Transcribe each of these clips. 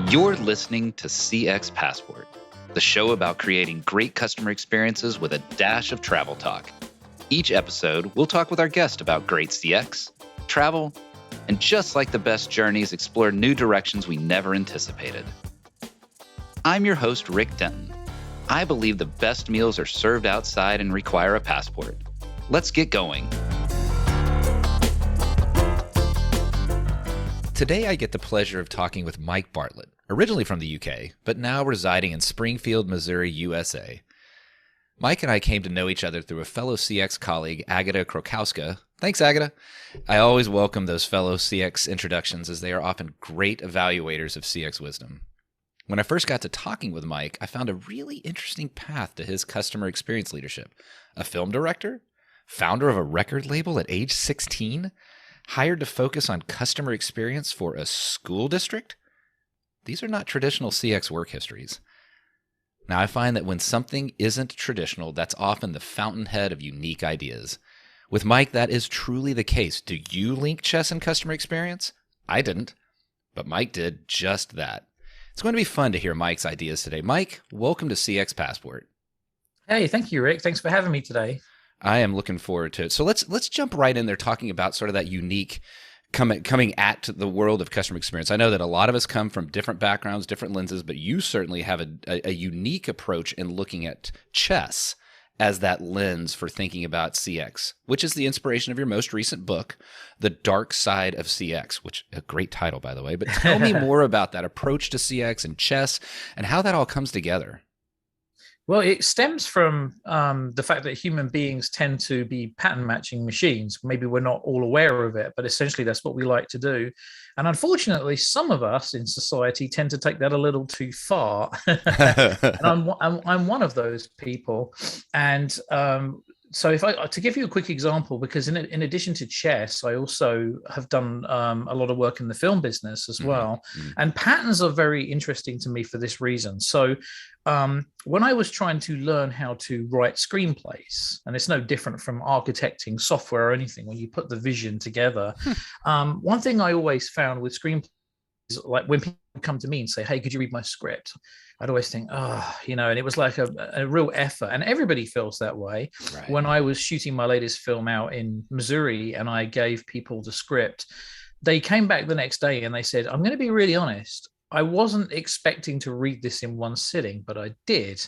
You're listening to CX Passport, the show about creating great customer experiences with a dash of travel talk. Each episode, we'll talk with our guest about great CX, travel, and just like the best journeys, explore new directions we never anticipated. I'm your host, Rick Denton. I believe the best meals are served outside and require a passport. Let's get going. Today, I get the pleasure of talking with Mike Bartlett, originally from the UK, but now residing in Springfield, Missouri, USA. Mike and I came to know each other through a fellow CX colleague, Agata Krokowska. Thanks, Agata. I always welcome those fellow CX introductions as they are often great evaluators of CX wisdom. When I first got to talking with Mike, I found a really interesting path to his customer experience leadership. A film director? Founder of a record label at age 16? Hired to focus on customer experience for a school district? These are not traditional CX work histories. Now, I find that when something isn't traditional, that's often the fountainhead of unique ideas. With Mike, that is truly the case. Do you link chess and customer experience? I didn't, but Mike did just that. It's going to be fun to hear Mike's ideas today. Mike, welcome to CX Passport. Hey, thank you, Rick. Thanks for having me today. I am looking forward to it. So let's jump right in there talking about sort of that unique coming at the world of customer experience. I know that a lot of us come from different backgrounds, different lenses, but you certainly have a unique approach in looking at chess as that lens for thinking about CX, which is the inspiration of your most recent book, The Dark Side of CX, which a great title, by the way. But tell me more about that approach to CX and chess and how that all comes together. Well, it stems from the fact that human beings tend to be pattern matching machines. Maybe we're not all aware of it, but essentially that's what we like to do. And unfortunately, some of us in society tend to take that a little too far. And I'm one of those people. And so to give you a quick example, because in addition to chess, I also have done a lot of work in the film business as well. Mm-hmm. And patterns are very interesting to me for this reason. So when I was trying to learn how to write screenplays, and it's no different from architecting software or anything, when you put the vision together, one thing I always found with screenplays, like when people come to me and say, hey, could you read my script? I'd always think, and it was like a real effort. And everybody feels that way. Right. When I was shooting my latest film out in Missouri and I gave people the script, they came back the next day and they said, I'm going to be really honest. I wasn't expecting to read this in one sitting, but I did.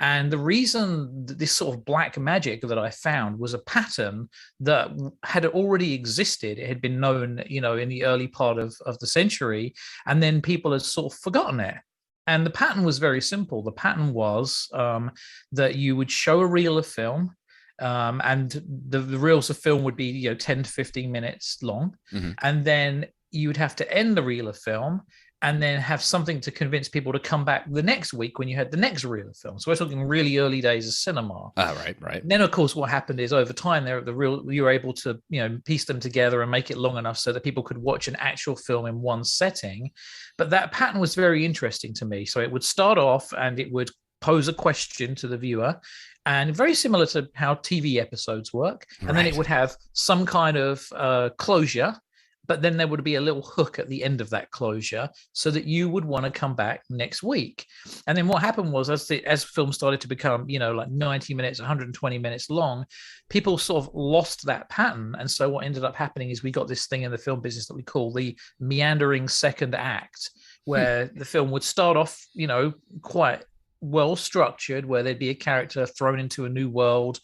And the reason that this sort of black magic that I found was a pattern that had already existed. It had been known, in the early part of the century, and then people had sort of forgotten it. And the pattern was very simple. The pattern was that you would show a reel of film, and the reels of film would be 10 to 15 minutes long. Mm-hmm. And then you would have to end the reel of film and then have something to convince people to come back the next week when you had the next reel of film. So we're talking really early days of cinema. Right. And then, of course, what happened is over time, you were able to piece them together and make it long enough so that people could watch an actual film in one setting. But that pattern was very interesting to me. So it would start off and it would pose a question to the viewer, and very similar to how TV episodes work. And then it would have some kind of closure. But then there would be a little hook at the end of that closure so that you would want to come back next week. And then what happened was as film started to become, like 90 minutes, 120 minutes long, people sort of lost that pattern. And so what ended up happening is we got this thing in the film business that we call the Meandering Second Act, where the film would start off, quite well structured, where there'd be a character thrown into a new world.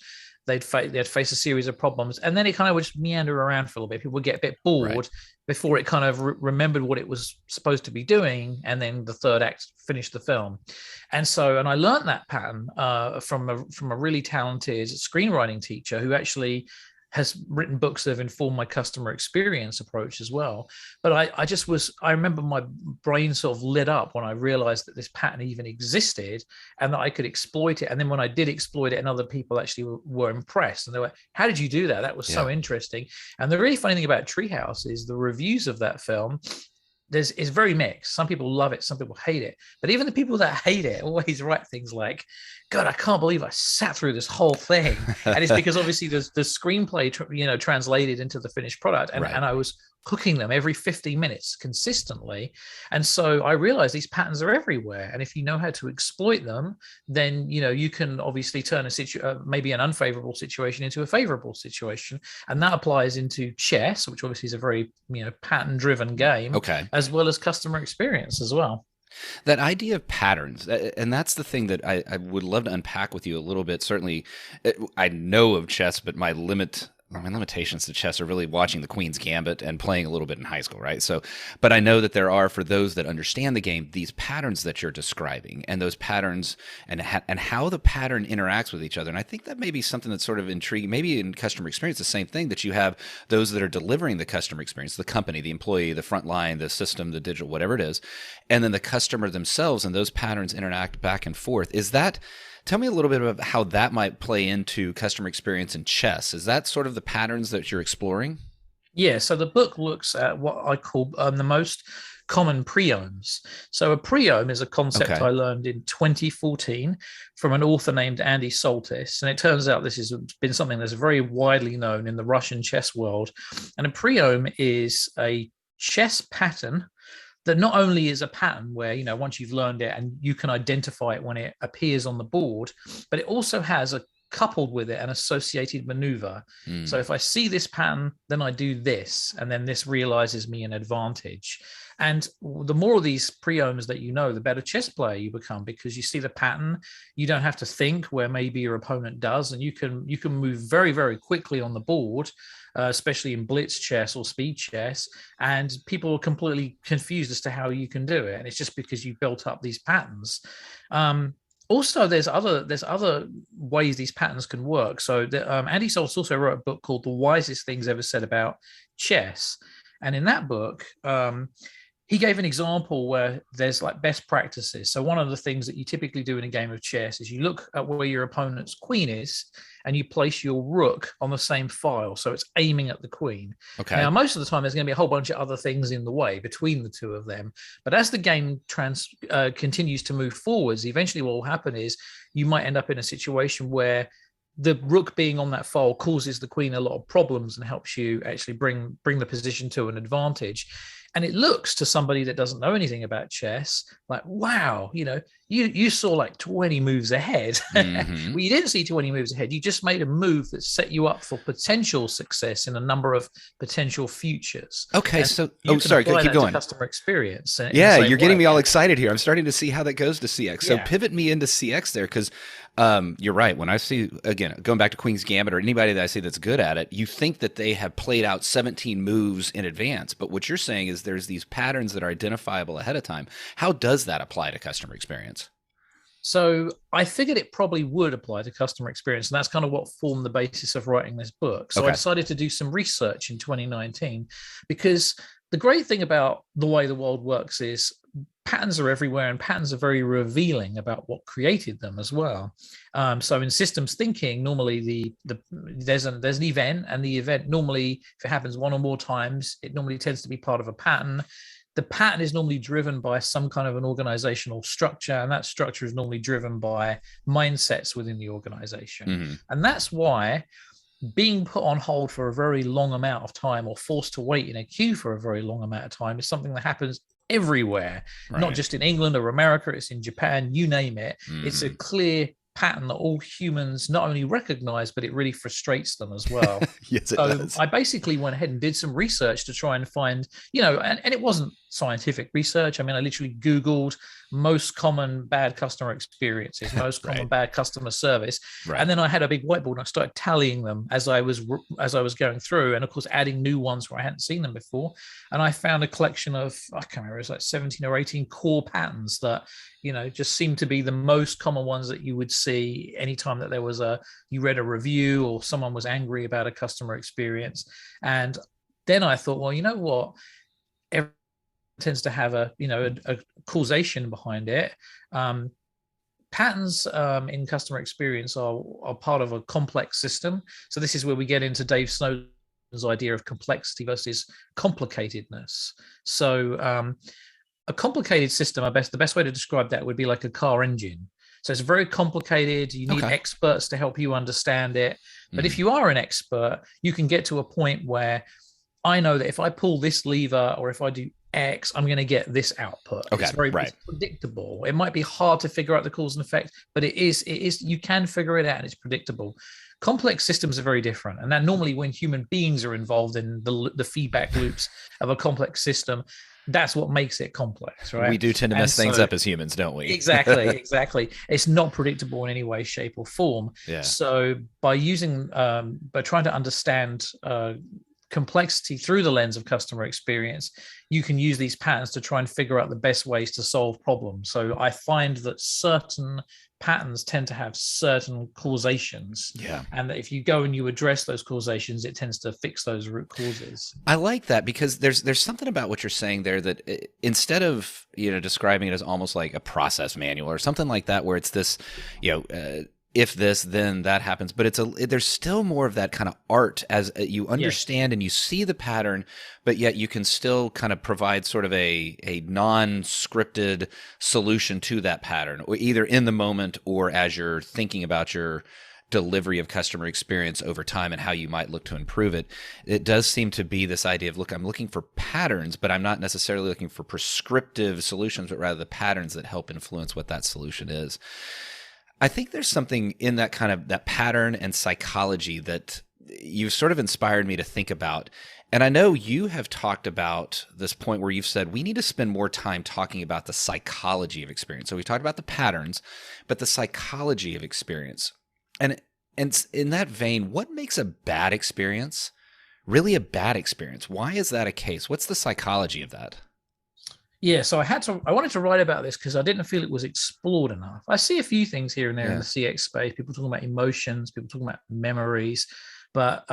They'd face a series of problems, and then it kind of would just meander around for a little bit. People would get a bit bored before it kind of remembered what it was supposed to be doing, and then the third act finished the film. And I learned that pattern from a really talented screenwriting teacher who actually has written books that have informed my customer experience approach as well. But I remember my brain sort of lit up when I realized that this pattern even existed and that I could exploit it. And then when I did exploit it, and other people actually were impressed, and they were, how did you do that? That was so interesting. And the really funny thing about Treehouse is the reviews of that film is very mixed. Some people love it, some people hate it. But even the people that hate it always write things like, God, I can't believe I sat through this whole thing. And it's because obviously the screenplay, translated into the finished product. And I was cooking them every 50 minutes consistently. And so I realized these patterns are everywhere. And if you know how to exploit them, then, you can obviously turn maybe an unfavorable situation into a favorable situation. And that applies into chess, which obviously is a very, pattern driven game, as well as customer experience as well. That idea of patterns, and that's the thing that I would love to unpack with you a little bit. Certainly, I know of chess, but my limitations to chess are really watching the Queen's Gambit and playing a little bit in high school, right? So, but I know that there are, for those that understand the game, these patterns that you're describing, and those patterns and how the pattern interacts with each other. And I think that may be something that's sort of intriguing. Maybe in customer experience, the same thing, that you have those that are delivering the customer experience, the company, the employee, the front line, the system, the digital, whatever it is, and then the customer themselves, and those patterns interact back and forth. Tell me a little bit about how that might play into customer experience in chess. Is that sort of the patterns that you're exploring? Yeah, so the book looks at what I call the most common prioms. So a priom is a concept I learned in 2014 from an author named Andy Soltis. And it turns out this has been something that's very widely known in the Russian chess world. And a priom is a chess pattern that not only is a pattern where, once you've learned it and you can identify it when it appears on the board, but it also has coupled with it an associated maneuver. So if I see this pattern, then I do this, and then this realizes me an advantage. And the more of these prioms that the better chess player you become, because you see the pattern. You don't have to think where maybe your opponent does, and you can move very, very quickly on the board, especially in blitz chess or speed chess. And people are completely confused as to how you can do it. And it's just because you built up these patterns. Also, there's other ways these patterns can work. So Andy Soltis also wrote a book called The Wisest Things Ever Said About Chess. And in that book, he gave an example where there's like best practices. So one of the things that you typically do in a game of chess is you look at where your opponent's queen is and you place your rook on the same file. So it's aiming at the queen. Okay. Now, most of the time, there's going to be a whole bunch of other things in the way between the two of them. But as the game continues to move forwards, eventually what will happen is you might end up in a situation where the rook being on that file causes the queen a lot of problems and helps you actually bring the position to an advantage. And it looks to somebody that doesn't know anything about chess like, wow, you saw like 20 moves ahead. Mm-hmm. Well, you didn't see 20 moves ahead. You just made a move that set you up for potential success in a number of potential futures. Okay, and so sorry, keep going. Customer experience. Yeah, you're getting me all excited here. I'm starting to see how that goes to CX. So pivot me into CX there, because you're right. When I see, again, going back to Queen's Gambit or anybody that I see that's good at it, you think that they have played out 17 moves in advance. But what you're saying is there's these patterns that are identifiable ahead of time. How does that apply to customer experience? So I figured it probably would apply to customer experience, and that's kind of what formed the basis of writing this book. So I decided to do some research in 2019, because the great thing about the way the world works is patterns are everywhere, and patterns are very revealing about what created them as well. So in systems thinking, normally there's an event, and the event normally, if it happens one or more times, it normally tends to be part of a pattern. The pattern is normally driven by some kind of an organizational structure, and that structure is normally driven by mindsets within the organization. Mm-hmm. And that's why being put on hold for a very long amount of time or forced to wait in a queue for a very long amount of time is something that happens everywhere, not just in England or America. It's in Japan, you name it. Mm-hmm. It's a clear pattern that all humans not only recognize, but it really frustrates them as well. Yes, it does. I basically went ahead and did some research to try and find, and it wasn't scientific research. I mean, I literally Googled most common bad customer experiences, most common bad customer service. Right. And then I had a big whiteboard and I started tallying them as I was going through, and of course adding new ones where I hadn't seen them before. And I found a collection of, I can't remember, it was like 17 or 18 core patterns that, just seemed to be the most common ones that you would see anytime that there was you read a review or someone was angry about a customer experience. And then I thought, well, you know what? Everyone tends to have a causation behind it. Patterns in customer experience are part of a complex system. So this is where we get into Dave Snowden's idea of complexity versus complicatedness. So a complicated system, the best way to describe that would be like a car engine. So it's very complicated. You need experts to help you understand it. But if you are an expert, you can get to a point where I know that if I pull this lever or if I do X, I'm going to get this output. Okay, It's predictable. It might be hard to figure out the cause and effect, but it is, you can figure it out and it's predictable. Complex systems are very different. And that normally when human beings are involved in the feedback loops of a complex system, that's what makes it complex, right? We do tend to mess things up as humans, don't we? Exactly. It's not predictable in any way, shape, or form. Yeah. So by trying to understand complexity through the lens of customer experience, you can use these patterns to try and figure out the best ways to solve problems. So I find that certain patterns tend to have certain causations. Yeah. And that if you go and you address those causations, it tends to fix those root causes. I like that because there's something about what you're saying there that instead of, describing it as almost like a process manual or something like that, where it's this, if this, then that happens. But there's still more of that kind of art as you understand and you see the pattern, but yet you can still kind of provide sort of a non-scripted solution to that pattern, or either in the moment or as you're thinking about your delivery of customer experience over time and how you might look to improve it. It does seem to be this idea of, look, I'm looking for patterns, but I'm not necessarily looking for prescriptive solutions, but rather the patterns that help influence what that solution is. I think there's something in that kind of that pattern and psychology that you've sort of inspired me to think about. And I know you have talked about this point where you've said we need to spend more time talking about the psychology of experience. So we've talked about the patterns, but the psychology of experience. And in that vein, what makes a bad experience really a bad experience? Why is that a case? What's the psychology of that? Yeah, so I wanted to write about this because I didn't feel it was explored enough. I see a few things here and there in the CX space, people talking about emotions, people talking about memories, but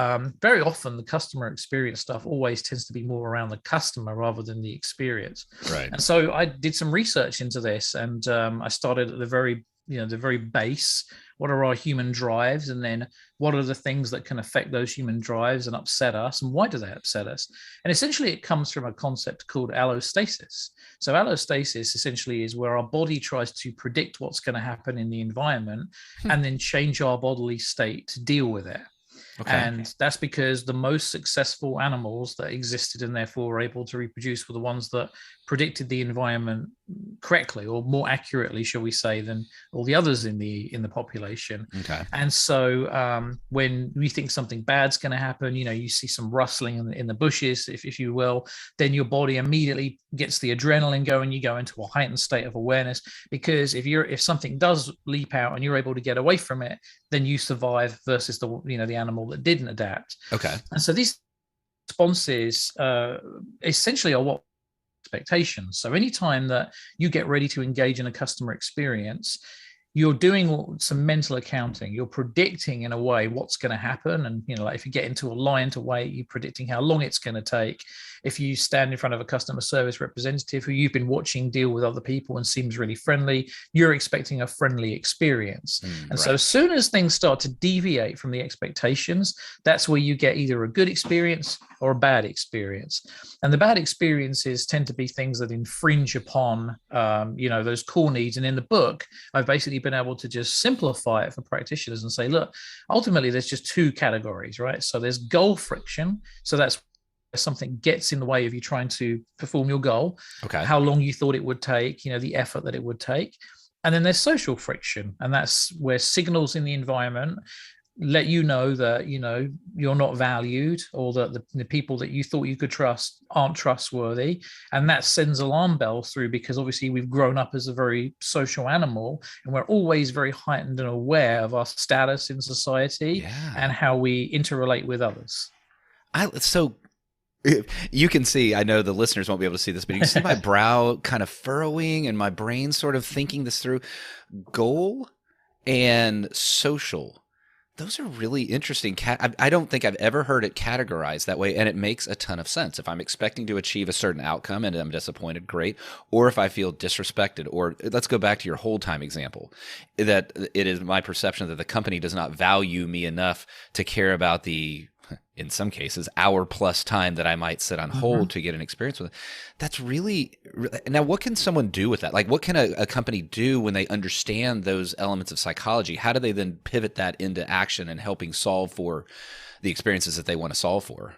very often the customer experience stuff always tends to be more around the customer rather than the experience. Right. And so I did some research into this, and I started at the very base. What are our human drives? And then what are the things that can affect those human drives and upset us? And why do they upset us? And essentially it comes from a concept called allostasis. So allostasis essentially is where our body tries to predict what's going to happen in the environment and then change our bodily state to deal with it. Okay. And that's because the most successful animals that existed and therefore were able to reproduce were the ones that predicted the environment correctly, or more accurately, shall we say, than all the others in the population. Okay. And so when we think something bad's going to happen, you see some rustling in the bushes, if you will, then your body immediately gets the adrenaline going. You go into a heightened state of awareness, because if something does leap out and you're able to get away from it, then you survive versus the animal that didn't adapt. Okay. And so these responses essentially are what expectations. So anytime that you get ready to engage in a customer experience, you're doing some mental accounting. You're predicting in a way what's going to happen. And, like if you get into a line to wait, you're predicting how long it's going to take. If you stand in front of a customer service representative who you've been watching deal with other people and seems really friendly, you're expecting a friendly experience. So as soon as things start to deviate from the expectations, that's where you get either a good experience or a bad experience. And the bad experiences tend to be things that infringe upon, those core needs. And in the book, I've basically been able to just simplify it for practitioners and say, look, ultimately there's just two categories, right? So there's goal friction. So that's something gets in the way of you trying to perform your goal, how long you thought it would take, the effort that it would take. And then there's social friction, and that's where signals in the environment let you know that you're not valued, or that the people that you thought you could trust aren't trustworthy, and that sends alarm bells through, because obviously we've grown up as a very social animal, and we're always very heightened and aware of our status in society and how we interrelate with others. So you can see, I know the listeners won't be able to see this, but you can see my brow kind of furrowing and my brain sort of thinking this through. Goal and social. Those are really interesting. I don't think I've ever heard it categorized that way, and it makes a ton of sense. If I'm expecting to achieve a certain outcome and I'm disappointed, great. Or if I feel disrespected, or let's go back to your hold time example, that it is my perception that the company does not value me enough to care about the, in some cases, hour plus time that I might sit on hold to get an experience with it. That's really, now what can someone do with that? Like, what can a company do when they understand those elements of psychology? How do they then pivot that into action and helping solve for the experiences that they want to solve for?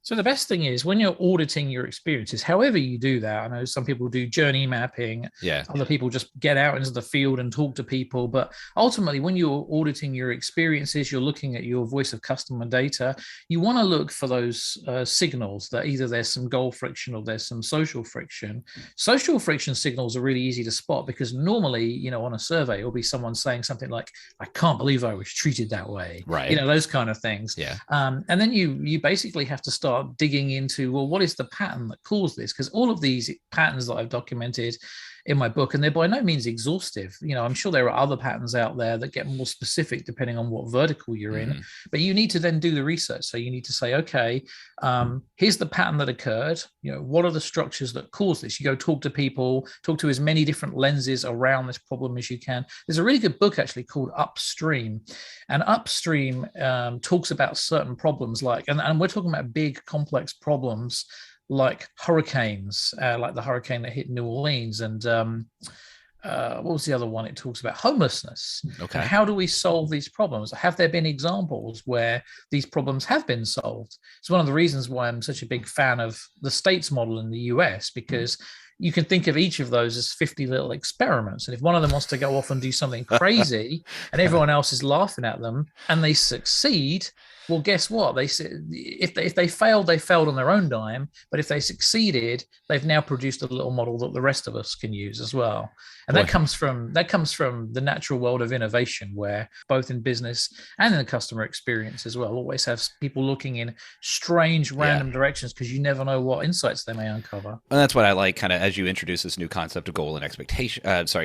So the best thing is when you're auditing your experiences, however you do that. I know some people do journey mapping. Yeah. Other people just get out into the field and talk to people. But ultimately, when you're auditing your experiences, you're looking at your voice of customer data. You want to look for those signals that either there's some goal friction or there's some social friction. Social friction signals are really easy to spot because normally, you know, on a survey, it'll be someone saying something like, "I can't believe I was treated that way." Right. You know, those kind of things. Yeah. And then you basically have to start digging into, well, what is the pattern that caused this? Because all of these patterns that I've documented in my book, and they're by no means exhaustive. You know, I'm sure there are other patterns out there that get more specific depending on what vertical you're in, but you need to then do the research. So you need to say, okay, here's the pattern that occurred. You know, what are the structures that cause this? You go talk to people, talk to as many different lenses around this problem as you can. There's a really good book actually called Upstream, and Upstream talks about certain problems like, and we're talking about big complex problems like hurricanes, like the hurricane that hit New Orleans, and what was the other one? It talks about homelessness. Okay. And how do we solve these problems? Have there been examples where these problems have been solved? It's one of the reasons why I'm such a big fan of the states model in the US, because you can think of each of those as 50 little experiments. And if one of them wants to go off and do something crazy and everyone else is laughing at them and they succeed, well, guess what? If they failed, they failed on their own dime. But if they succeeded, they've now produced a little model that the rest of us can use as well. And that comes from the natural world of innovation, where both in business and in the customer experience as well, always have people looking in strange, random directions because you never know what insights they may uncover. And that's what I like, kind of as you introduce this new concept of goal and expectation.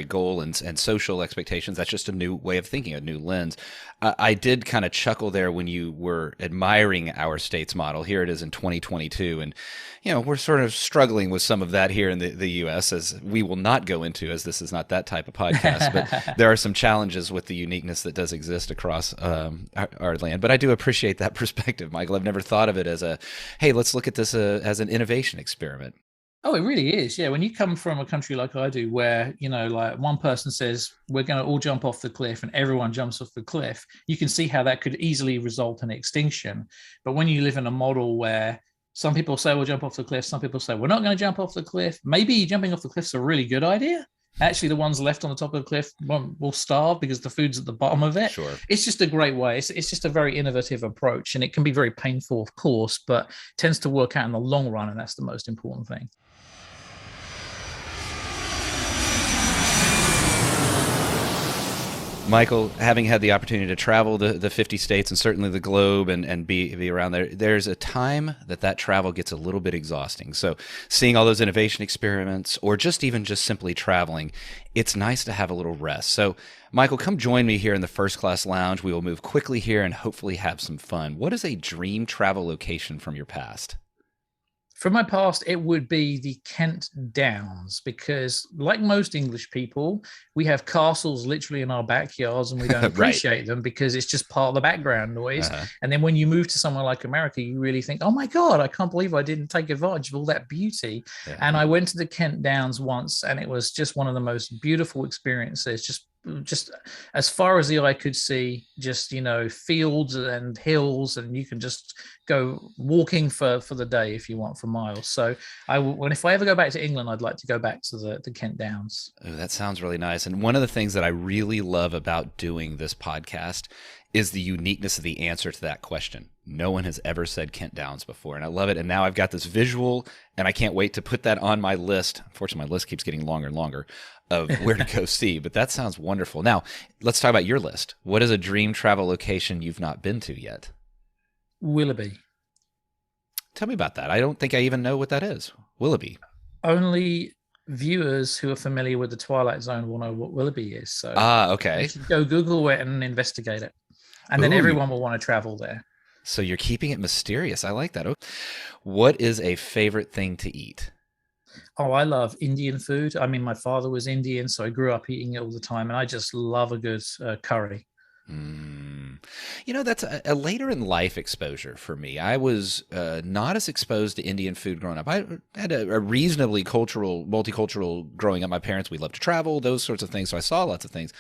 Goal and social expectations. That's just a new way of thinking, a new lens. I did kind of chuckle there when you were admiring our states model. Here it is in 2022, and you know, we're sort of struggling with some of that here in the U.S., as we will not go into, as this is not that type of podcast. But there are some challenges with the uniqueness that does exist across our land. But I do appreciate that perspective, Michael. I've never thought of it as hey, let's look at this as an innovation experiment. Oh, it really is. Yeah. When you come from a country like I do, where, you know, like one person says, we're going to all jump off the cliff and everyone jumps off the cliff, you can see how that could easily result in extinction. But when you live in a model where some people say we'll jump off the cliff, some people say we're not going to jump off the cliff, maybe jumping off the cliff's a really good idea. Actually, the ones left on the top of the cliff will starve because the food's at the bottom of it. Sure. It's just a great way. It's just a very innovative approach, and it can be very painful, of course, but tends to work out in the long run, and that's the most important thing. Michael, having had the opportunity to travel the 50 states and certainly the globe and be around there, there's a time that travel gets a little bit exhausting. So seeing all those innovation experiments, or just simply traveling, it's nice to have a little rest. So Michael, come join me here in the First Class Lounge. We will move quickly here and hopefully have some fun. What is a dream travel location from your past? From my past, it would be the Kent Downs, because like most English people, we have castles literally in our backyards and we don't appreciate them because it's just part of the background noise. And then when you move to somewhere like America, you really think, oh my God, I can't believe I didn't take advantage of all that beauty. And I went to the Kent Downs once, and it was just one of the most beautiful experiences, just as far as the eye could see, just, you know, fields and hills, and you can just go walking for the day if you want, for miles. So if I ever go back to England, I'd like to go back to the Kent Downs. Oh, that sounds really nice. And one of the things that I really love about doing this podcast is the uniqueness of the answer to that question. No one has ever said Kent Downs before, and I love it. And now I've got this visual, and I can't wait to put that on my list. Unfortunately, my list keeps getting longer and longer of where to go see, but that sounds wonderful. Now, let's talk about your list. What is a dream travel location you've not been to yet? Willoughby. Tell me about that. I don't think I even know what that is. Willoughby. Only viewers who are familiar with the Twilight Zone will know what Willoughby is. So okay. You should go Google it and investigate it. And then everyone will want to travel there. So you're keeping it mysterious. I like that. What is a favorite thing to eat? Oh, I love Indian food. I mean, my father was Indian, so I grew up eating it all the time, and I just love a good curry. You know, that's a later in life exposure for me. I was not as exposed to Indian food growing up. I had a reasonably multicultural growing up. My parents, we loved to travel, those sorts of things, so I saw lots of things.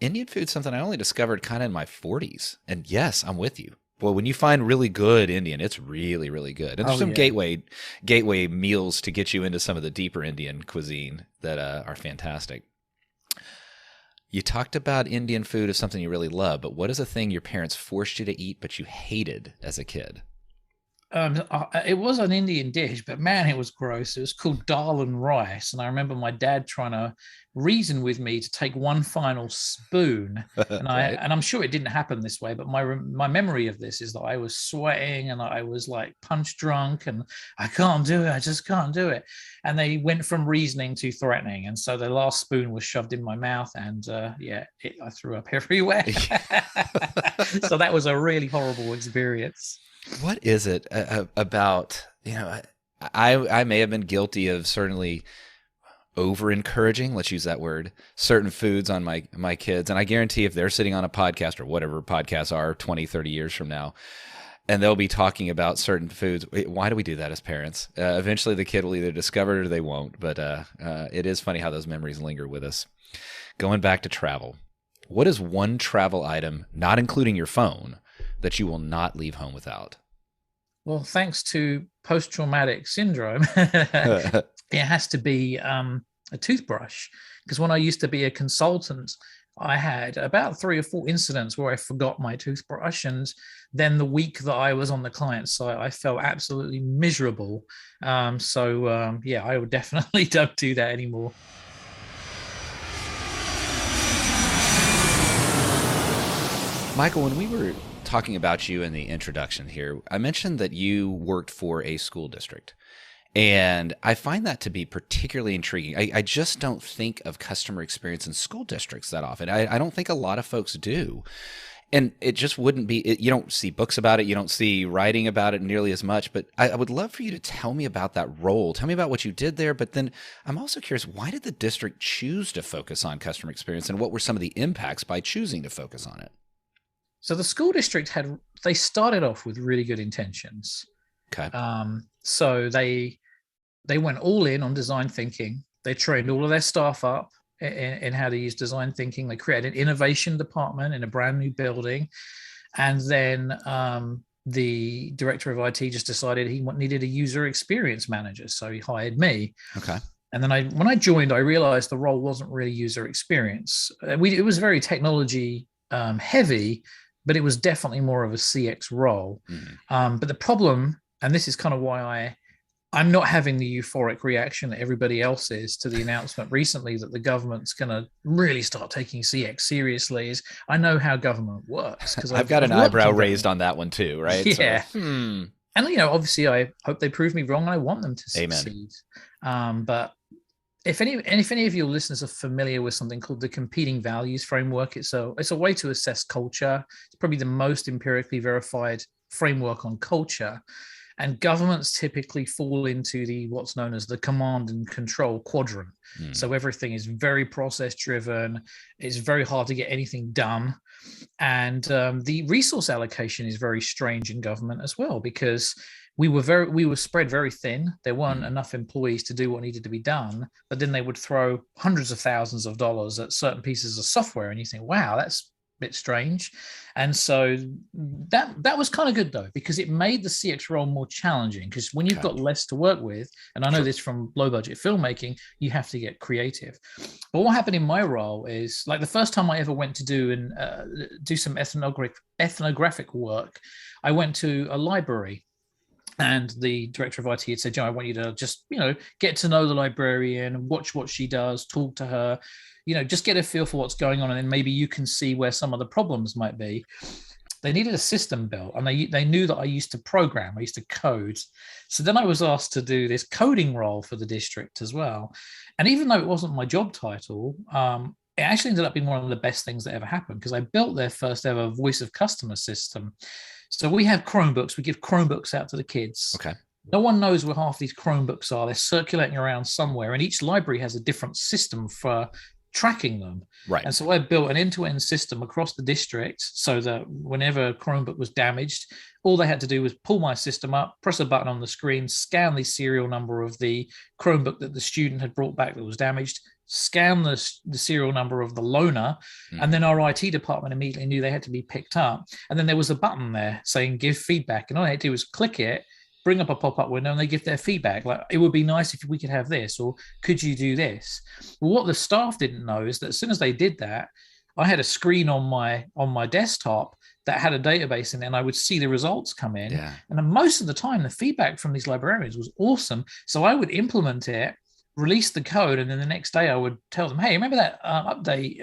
Indian food's something I only discovered kind of in my 40s. And yes, I'm with you. Well, when you find really good Indian, it's really, really good. And there's some gateway meals to get you into some of the deeper Indian cuisine that are fantastic. You talked about Indian food as something you really love, but what is a thing your parents forced you to eat but you hated as a kid? It was an Indian dish, but man, it was gross. It was called dal and rice, and I remember my dad trying to reason with me to take one final spoon, and Right. I'm sure it didn't happen this way, but my memory of this is that I was sweating and I was like punch drunk, and I can't do it. I just can't do it. And they went from reasoning to threatening, and so the last spoon was shoved in my mouth, and I threw up everywhere. So that was a really horrible experience. What is it about, I may have been guilty of certainly over encouraging, let's use that word, certain foods on my kids. And I guarantee if they're sitting on a podcast or whatever podcasts are 20, 30 years from now, and they'll be talking about certain foods. Why do we do that as parents? Eventually the kid will either discover it or they won't. But it is funny how those memories linger with us. Going back to travel, what is one travel item, not including your phone, that you will not leave home without? Well, thanks to post-traumatic syndrome, it has to be a toothbrush. Because when I used to be a consultant, I had about 3 or 4 incidents where I forgot my toothbrush. And then the week that I was on the client site, I felt absolutely miserable. I would definitely don't do that anymore. Michael, when we were talking about you in the introduction here, I mentioned that you worked for a school district. And I find that to be particularly intriguing. I just don't think of customer experience in school districts that often. I don't think a lot of folks do. And it just wouldn't be, you don't see books about it. You don't see writing about it nearly as much. But I would love for you to tell me about that role. Tell me about what you did there. But then I'm also curious, why did the district choose to focus on customer experience? And what were some of the impacts by choosing to focus on it? So the school district they started off with really good intentions. Okay. So they went all in on design thinking. They trained all of their staff up in how to use design thinking. They created an innovation department in a brand new building. And then the director of IT just decided he needed a user experience manager. So he hired me. Okay. And then when I joined, I realized the role wasn't really user experience. It was very technology heavy, but it was definitely more of a CX role. Mm-hmm. But the problem, and this is kind of why I'm not having the euphoric reaction that everybody else is to the announcement recently that the government's going to really start taking CX seriously, is I know how government works. Because I've got an eyebrow raised on that one too, right? Yeah. So, And, obviously I hope they prove me wrong and I want them to succeed. But if any of your listeners are familiar with something called the competing values framework, it's a way to assess culture. It's probably the most empirically verified framework on culture. And governments typically fall into what's known as the command and control quadrant. So everything is very process driven. It's very hard to get anything done. And the resource allocation is very strange in government as well, because we were spread very thin. There weren't enough employees to do what needed to be done, but then they would throw hundreds of thousands of dollars at certain pieces of software. And you think, wow, that's bit strange. And so that was kind of good though, because it made the CX role more challenging, because when you've got less to work with, and I know this from low budget filmmaking, you have to get creative. But what happened in my role is, like, the first time I ever went to do some ethnographic work, I went to a library. And the director of IT had said, I want you to just, get to know the librarian, watch what she does, talk to her, just get a feel for what's going on. And then maybe you can see where some of the problems might be. They needed a system built, and they knew that I used to program, I used to code. So then I was asked to do this coding role for the district as well. And even though it wasn't my job title, it actually ended up being one of the best things that ever happened, because I built their first ever voice of customer system. So we have Chromebooks. We give Chromebooks out to the kids. Okay. No one knows where half these Chromebooks are. They're circulating around somewhere, and each library has a different system for tracking them. Right. And so I built an end-to-end system across the district so that whenever Chromebook was damaged, all they had to do was pull my system up, press a button on the screen, scan the serial number of the Chromebook that the student had brought back that was damaged, scan the serial number of the loaner, and then our IT department immediately knew they had to be picked up. And then there was a button there saying give feedback. And all I had to do was click it, bring up a pop-up window, and they give their feedback. Like, it would be nice if we could have this, or could you do this? Well, what the staff didn't know is that as soon as they did that, I had a screen on my desktop that had a database in it, and I would see the results come in. Yeah. And most of the time, the feedback from these librarians was awesome. So I would implement it, release the code, and then the next day I would tell them, hey, remember that update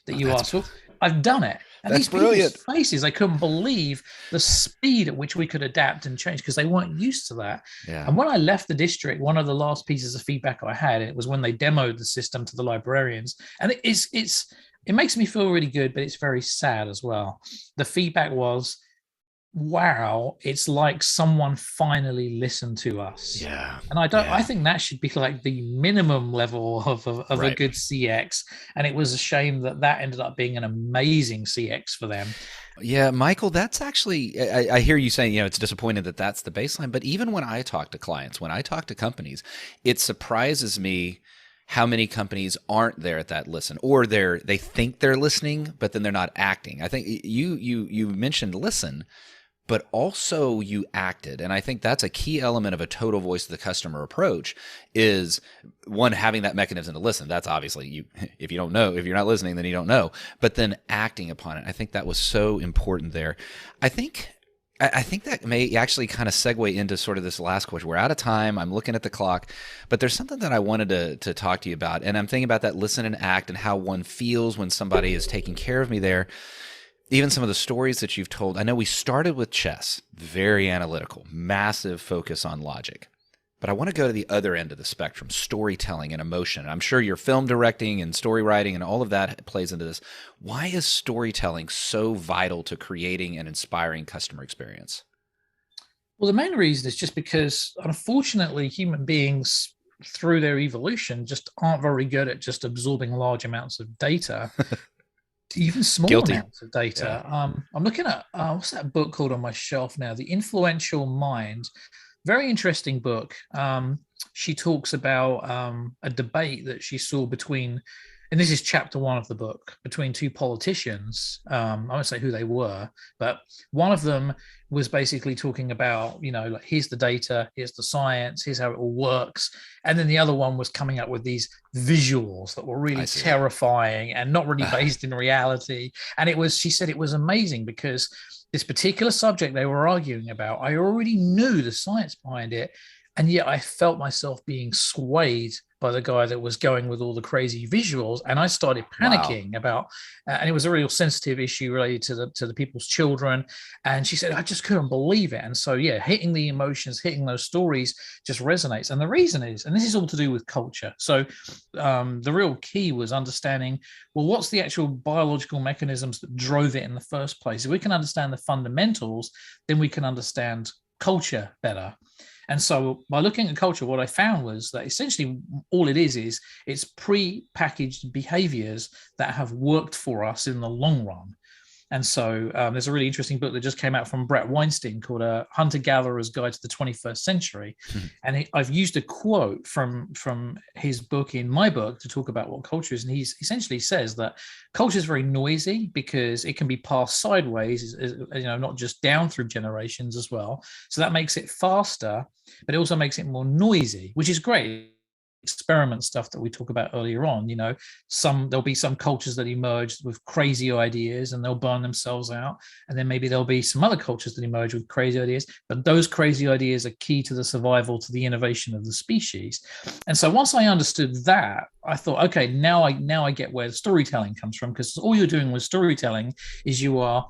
that you asked for? I've done it. And that's these brilliant. people's faces, I couldn't believe the speed at which we could adapt and change because they weren't used to that. Yeah. And when I left the district, one of the last pieces of feedback I had, it was when they demoed the system to the librarians. And it makes me feel really good, but it's very sad as well. The feedback was, wow, it's like someone finally listened to us. Yeah. And I think that should be like the minimum level of a good CX. And it was a shame that ended up being an amazing CX for them. Yeah, Michael, that's actually, I hear you saying, it's disappointing that that's the baseline. But even when I talk to clients, when I talk to companies, it surprises me how many companies aren't there at that listen, or they think they're listening, but then they're not acting. I think you mentioned listen, but also you acted. And I think that's a key element of a total voice of the customer approach is, one, having that mechanism to listen. That's obviously if you don't know, if you're not listening, then you don't know, but then acting upon it. I think that was so important there. I think that may actually kind of segue into sort of this last question. We're out of time. I'm looking at the clock, but there's something that I wanted to talk to you about. And I'm thinking about that listen and act and how one feels when somebody is taking care of me there. Even some of the stories that you've told. I know we started with chess, very analytical, massive focus on logic. But I want to go to the other end of the spectrum, storytelling and emotion. I'm sure your film directing and story writing and all of that plays into this. Why is storytelling so vital to creating an inspiring customer experience? Well, the main reason is just because, unfortunately, human beings, through their evolution, just aren't very good at just absorbing large amounts of data. Even small amounts of data. Yeah. I'm looking at what's that book called on my shelf now? The Influential Mind. Very interesting book. She talks about a debate that she saw between, and this is chapter 1 of the book, between two politicians. I won't say who they were, but one of them was basically talking about, like, here's the data, here's the science, here's how it all works. And then the other one was coming up with these visuals that were really terrifying and not really based in reality. And she said it was amazing because this particular subject they were arguing about, I already knew the science behind it. And yet I felt myself being swayed by the guy that was going with all the crazy visuals. And I started panicking about, and it was a real sensitive issue related to the people's children. And she said, I just couldn't believe it. And so, hitting the emotions, hitting those stories just resonates. And the reason is, and this is all to do with culture. So the real key was understanding, well, what's the actual biological mechanisms that drove it in the first place? If we can understand the fundamentals, then we can understand culture better. And so by looking at culture, what I found was that essentially all it is it's pre-packaged behaviors that have worked for us in the long run. And so there's a really interesting book that just came out from Brett Weinstein called A Hunter-Gatherer's Guide to the 21st Century. And I've used a quote from his book in my book to talk about what culture is. And he essentially says that culture is very noisy because it can be passed sideways, not just down through generations as well. So that makes it faster, but it also makes it more noisy, which is great. Experiment stuff that we talk about earlier on, there'll be some cultures that emerge with crazy ideas and they'll burn themselves out, and then maybe there'll be some other cultures that emerge with crazy ideas, but those crazy ideas are key to the survival, to the innovation of the species. And so once I understood that, I thought, okay, now I get where the storytelling comes from, because all you're doing with storytelling is you are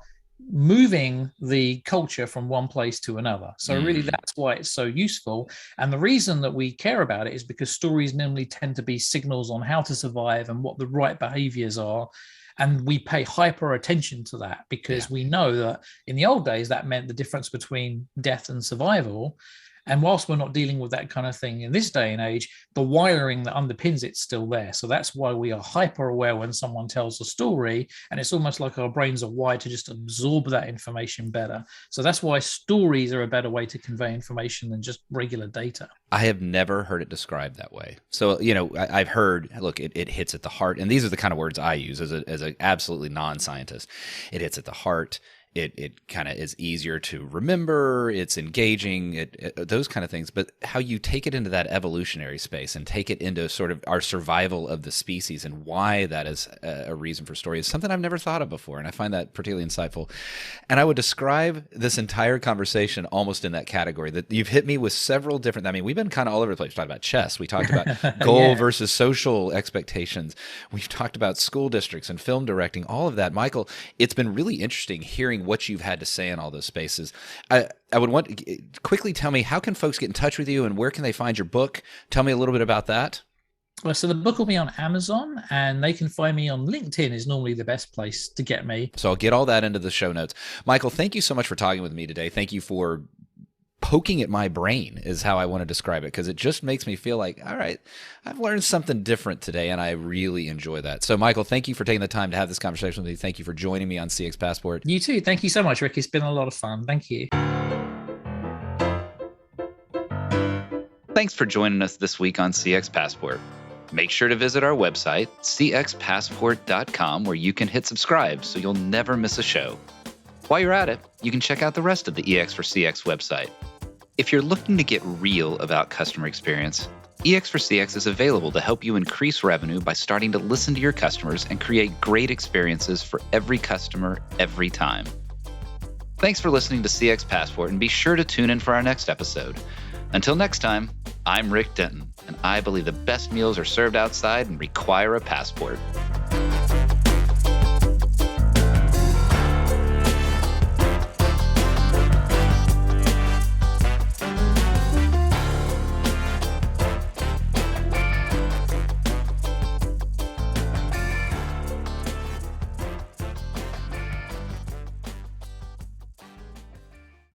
moving the culture from one place to another. So really that's why it's so useful. And the reason that we care about it is because stories normally tend to be signals on how to survive and what the right behaviors are. And we pay hyper attention to that because we know that in the old days that meant the difference between death and survival. And whilst we're not dealing with that kind of thing in this day and age, the wiring that underpins it's still there. So that's why we are hyper aware when someone tells a story, and it's almost like our brains are wired to just absorb that information better. So that's why stories are a better way to convey information than just regular data. I have never heard it described that way. So, I've heard, look, it hits at the heart. And these are the kind of words I use as an absolutely non-scientist. It hits at the heart. It kind of is easier to remember. It's engaging, those kind of things. But how you take it into that evolutionary space and take it into sort of our survival of the species and why that is a reason for story is something I've never thought of before. And I find that particularly insightful. And I would describe this entire conversation almost in that category, that you've hit me with several different, I mean, we've been kind of all over the place. We talked about chess. We talked about goal versus social expectations. We've talked about school districts and film directing, all of that. Michael, it's been really interesting hearing what you've had to say in all those spaces. I would want quickly tell me, how can folks get in touch with you and where can they find your book? Tell me a little bit about that. Well, so the book will be on Amazon, and they can find me on LinkedIn is normally the best place to get me. So I'll get all that into the show notes. Michael, thank you so much for talking with me today. Thank you for poking at my brain is how I want to describe it, because it just makes me feel like, all right, I've learned something different today, and I really enjoy that. So, Michael, thank you for taking the time to have this conversation with me. Thank you for joining me on CX Passport. You too. Thank you so much, Rick. It's been a lot of fun. Thank you. Thanks for joining us this week on CX Passport. Make sure to visit our website, cxpassport.com, where you can hit subscribe so you'll never miss a show. While you're at it, you can check out the rest of the EX for CX website. If you're looking to get real about customer experience, EX for CX is available to help you increase revenue by starting to listen to your customers and create great experiences for every customer, every time. Thanks for listening to CX Passport, and be sure to tune in for our next episode. Until next time, I'm Rick Denton, and I believe the best meals are served outside and require a passport.